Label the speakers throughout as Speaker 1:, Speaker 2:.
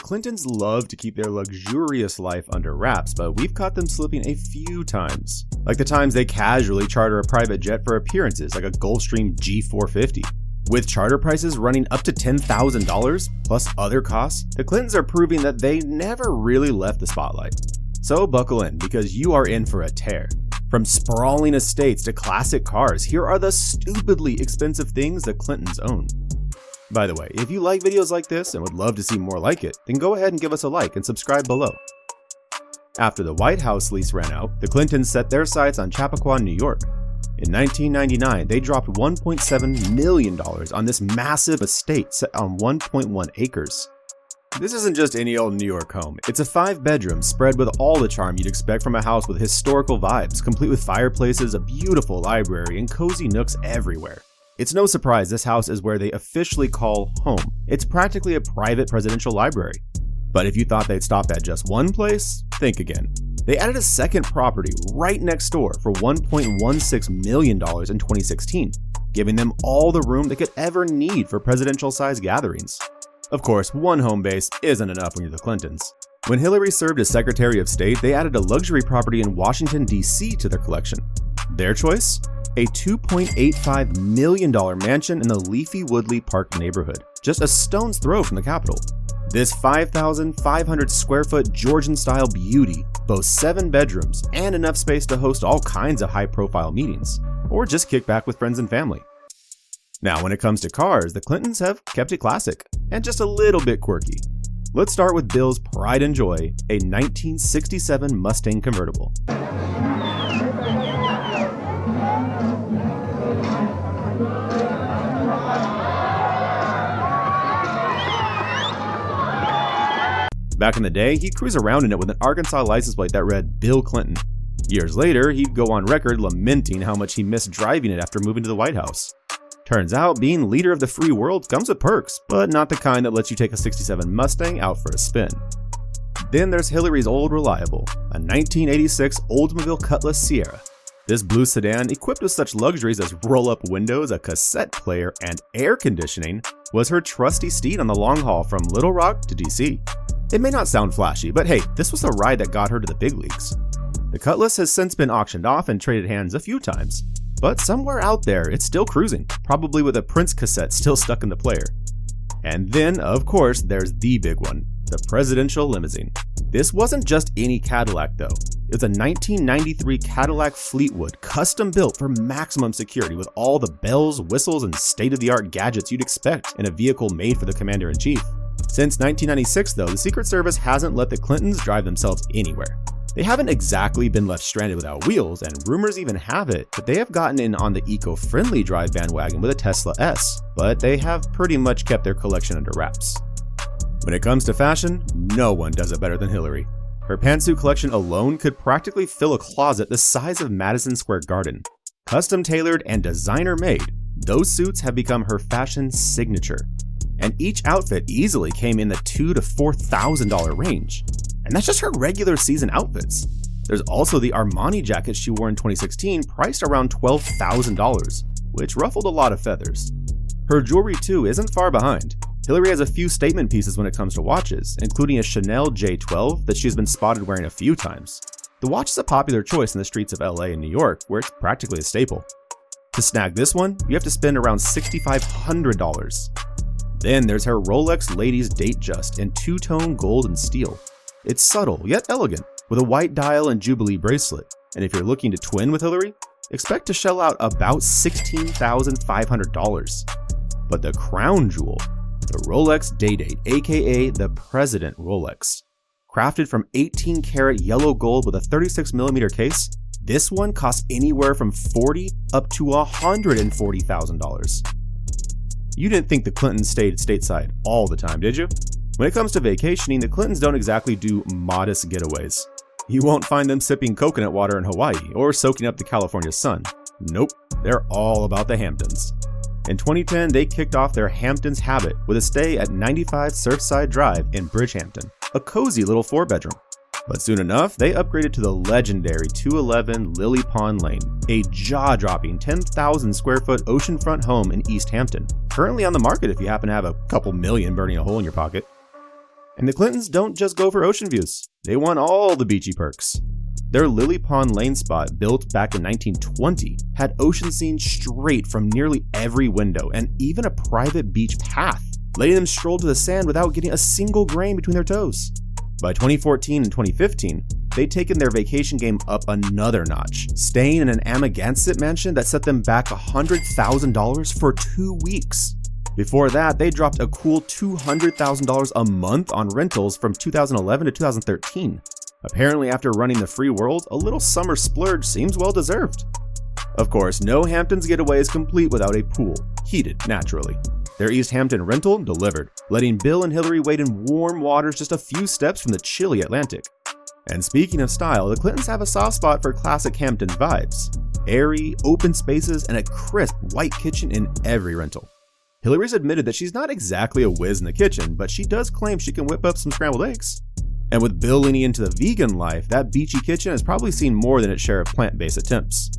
Speaker 1: Clintons love to keep their luxurious life under wraps, but we've caught them slipping a few times. Like the times they casually charter a private jet for appearances like a Gulfstream G450. With charter prices running up to $10,000 plus other costs, the Clintons are proving that they never really left the spotlight. So buckle in, because you are in for a tear. From sprawling estates to classic cars, here are the stupidly expensive things the Clintons own. By the way, if you like videos like this and would love to see more like it, then go ahead and give us a like and subscribe below. After the White House lease ran out, the Clintons set their sights on Chappaqua, New York. In 1999, they dropped $1.7 million on this massive estate set on 1.1 acres. This isn't just any old New York home. It's a 5-bedroom spread with all the charm you'd expect from a house with historical vibes, complete with fireplaces, a beautiful library, and cozy nooks everywhere. It's no surprise this house is where they officially call home. It's practically a private presidential library. But if you thought they'd stop at just one place, think again. They added a second property right next door for $1.16 million in 2016, giving them all the room they could ever need for presidential-sized gatherings. Of course, one home base isn't enough when you're the Clintons. When Hillary served as Secretary of State, they added a luxury property in Washington, D.C. to their collection. Their choice? A $2.85 million mansion in the leafy Woodley Park neighborhood, just a stone's throw from the Capitol. This 5,500 square foot Georgian-style beauty boasts 7 bedrooms and enough space to host all kinds of high-profile meetings, or just kick back with friends and family. Now, when it comes to cars, the Clintons have kept it classic, and just a little bit quirky. Let's start with Bill's pride and joy, a 1967 Mustang convertible. Back in the day, he'd cruise around in it with an Arkansas license plate that read Bill Clinton. Years later, he'd go on record lamenting how much he missed driving it after moving to the White House. Turns out, being leader of the free world comes with perks, but not the kind that lets you take a 67 Mustang out for a spin. Then there's Hillary's old reliable, a 1986 Oldsmobile Cutlass Sierra. This blue sedan, equipped with such luxuries as roll-up windows, a cassette player, and air conditioning, was her trusty steed on the long haul from Little Rock to DC. It may not sound flashy, but hey, this was the ride that got her to the big leagues. The Cutlass has since been auctioned off and traded hands a few times, but somewhere out there it's still cruising, probably with a Prince cassette still stuck in the player. And then, of course, there's the big one, the presidential limousine. This wasn't just any Cadillac though. It was a 1993 Cadillac Fleetwood, custom built for maximum security with all the bells, whistles, and state-of-the-art gadgets you'd expect in a vehicle made for the commander-in-chief. Since 1996 though, the Secret Service hasn't let the Clintons drive themselves anywhere. They haven't exactly been left stranded without wheels, and rumors even have it that they have gotten in on the eco-friendly drive bandwagon with a Tesla S, but they have pretty much kept their collection under wraps. When it comes to fashion, no one does it better than Hillary. Her pantsuit collection alone could practically fill a closet the size of Madison Square Garden. Custom tailored and designer made, those suits have become her fashion signature. And each outfit easily came in the $2,000 to $4,000 range. And that's just her regular season outfits. There's also the Armani jacket she wore in 2016, priced around $12,000, which ruffled a lot of feathers. Her jewelry too isn't far behind. Hillary has a few statement pieces when it comes to watches, including a Chanel J12 that she's been spotted wearing a few times. The watch is a popular choice in the streets of LA and New York, where it's practically a staple. To snag this one, you have to spend around $6,500. Then there's her Rolex Ladies Datejust in two-tone gold and steel. It's subtle yet elegant, with a white dial and Jubilee bracelet, and if you're looking to twin with Hillary, expect to shell out about $16,500. But the crown jewel, the Rolex Day-Date, aka the President Rolex. Crafted from 18-karat yellow gold with a 36mm case, this one costs anywhere from $40,000 up to $140,000. You didn't think the Clintons stayed stateside all the time, did you? When it comes to vacationing, the Clintons don't exactly do modest getaways. You won't find them sipping coconut water in Hawaii or soaking up the California sun. Nope, they're all about the Hamptons. In 2010, they kicked off their Hamptons habit with a stay at 95 Surfside Drive in Bridgehampton, a cozy little 4-bedroom. But soon enough, they upgraded to the legendary 211 Lily Pond Lane, a jaw-dropping 10,000 square foot oceanfront home in East Hampton, currently on the market if you happen to have a couple million burning a hole in your pocket. And the Clintons don't just go for ocean views. They want all the beachy perks. Their Lily Pond Lane spot, built back in 1920, had ocean scenes straight from nearly every window and even a private beach path, letting them stroll to the sand without getting a single grain between their toes. By 2014 and 2015, they'd taken their vacation game up another notch, staying in an Amagansett mansion that set them back $100,000 for 2 weeks. Before that, they dropped a cool $200,000 a month on rentals from 2011 to 2013. Apparently, after running the free world, a little summer splurge seems well deserved. Of course, no Hamptons getaway is complete without a pool, heated naturally. Their East Hampton rental delivered, letting Bill and Hillary wade in warm waters just a few steps from the chilly Atlantic. And speaking of style, the Clintons have a soft spot for classic Hampton vibes. Airy, open spaces, and a crisp white kitchen in every rental. Hillary's admitted that she's not exactly a whiz in the kitchen, but she does claim she can whip up some scrambled eggs. And with Bill leaning into the vegan life, that beachy kitchen has probably seen more than its share of plant-based attempts.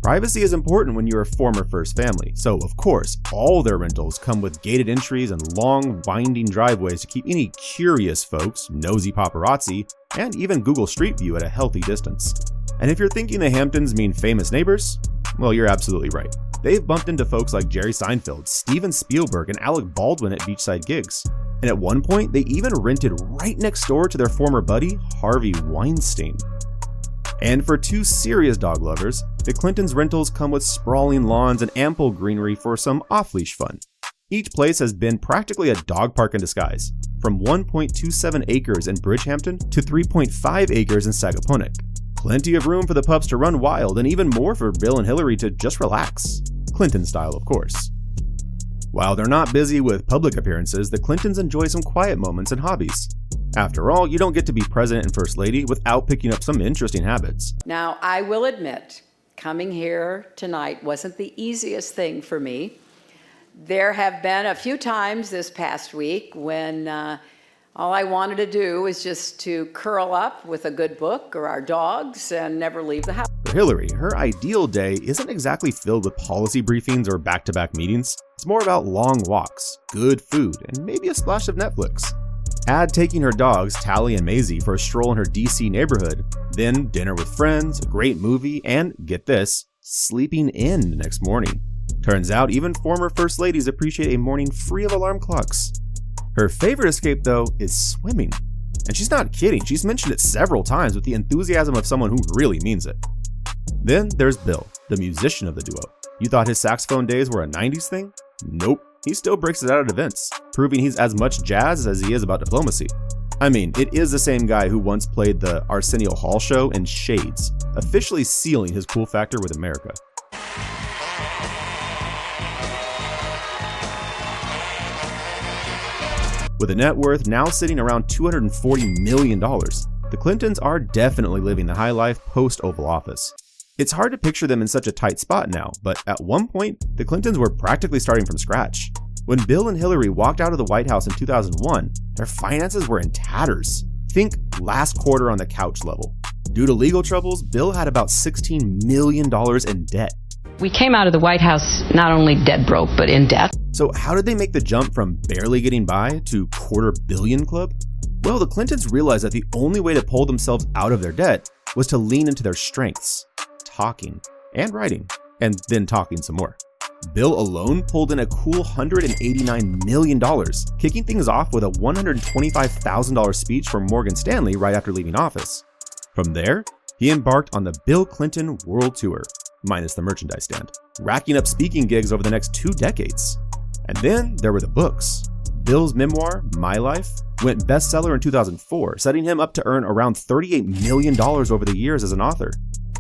Speaker 1: Privacy is important when you're a former first family, so of course, all their rentals come with gated entries and long, winding driveways to keep any curious folks, nosy paparazzi, and even Google Street View at a healthy distance. And if you're thinking the Hamptons mean famous neighbors, well, you're absolutely right. They've bumped into folks like Jerry Seinfeld, Steven Spielberg, and Alec Baldwin at beachside gigs. And at one point, they even rented right next door to their former buddy, Harvey Weinstein. And for two serious dog lovers, the Clintons' rentals come with sprawling lawns and ample greenery for some off-leash fun. Each place has been practically a dog park in disguise, from 1.27 acres in Bridgehampton to 3.5 acres in Sagaponack. Plenty of room for the pups to run wild and even more for Bill and Hillary to just relax. Clinton style, of course. While they're not busy with public appearances, the Clintons enjoy some quiet moments and hobbies. After all, you don't get to be president and first lady without picking up some interesting habits.
Speaker 2: Now, I will admit, coming here tonight wasn't the easiest thing for me. There have been a few times this past week when all I wanted to do was just to curl up with a good book or our dogs and never leave the house.
Speaker 1: For Hillary, her ideal day isn't exactly filled with policy briefings or back-to-back meetings. It's more about long walks, good food, and maybe a splash of Netflix. Add taking her dogs, Tally and Maisie, for a stroll in her DC neighborhood, then dinner with friends, a great movie, and, get this, sleeping in the next morning. Turns out even former first ladies appreciate a morning free of alarm clocks. Her favorite escape, though, is swimming. And she's not kidding, she's mentioned it several times with the enthusiasm of someone who really means it. Then there's Bill, the musician of the duo. You thought his saxophone days were a 90s thing? Nope. He still breaks it out at events, proving he's as much jazz as he is about diplomacy. I mean, it is the same guy who once played the Arsenio Hall show in Shades, officially sealing his cool factor with America. With a net worth now sitting around $240 million, the Clintons are definitely living the high life post-Oval Office. It's hard to picture them in such a tight spot now, but at one point, the Clintons were practically starting from scratch. When Bill and Hillary walked out of the White House in 2001, their finances were in tatters. Think last quarter on the couch level. Due to legal troubles, Bill had about $16 million in debt.
Speaker 3: We came out of the White House not only dead broke, but in debt.
Speaker 1: So how did they make the jump from barely getting by to $250 million club? Well, the Clintons realized that the only way to pull themselves out of their debt was to lean into their strengths. Talking and writing, and then talking some more. Bill alone pulled in a cool $189 million, kicking things off with a $125,000 speech from Morgan Stanley right after leaving office. From there, he embarked on the Bill Clinton World Tour, minus the merchandise stand, racking up speaking gigs over the next 2 decades. And then there were the books. Bill's memoir, My Life, went bestseller in 2004, setting him up to earn around $38 million over the years as an author.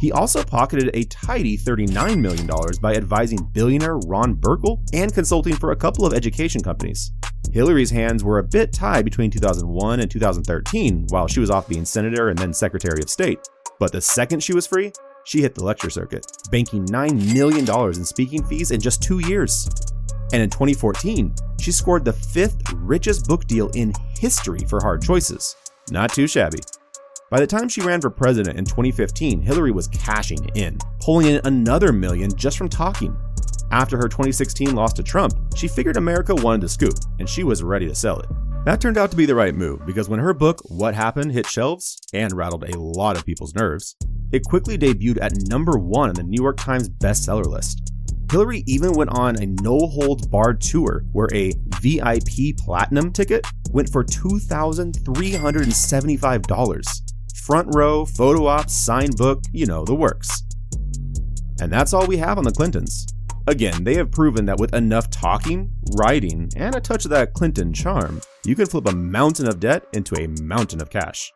Speaker 1: He also pocketed a tidy $39 million by advising billionaire Ron Burkle and consulting for a couple of education companies. Hillary's hands were a bit tied between 2001 and 2013 while she was off being senator and then secretary of state. But the second she was free, she hit the lecture circuit, banking $9 million in speaking fees in just 2 years. And in 2014, she scored the 5th richest book deal in history for Hard Choices. Not too shabby. By the time she ran for president in 2015, Hillary was cashing in, pulling in another $1 million just from talking. After her 2016 loss to Trump, she figured America wanted the scoop, and she was ready to sell it. That turned out to be the right move, because when her book, What Happened, hit shelves and rattled a lot of people's nerves, it quickly debuted at #1 on the New York Times bestseller list. Hillary even went on a no-holds-barred tour where a VIP Platinum ticket went for $2,375. Front row, photo ops, signed book, you know, the works. And that's all we have on the Clintons. Again, they have proven that with enough talking, writing, and a touch of that Clinton charm, you can flip a mountain of debt into a mountain of cash.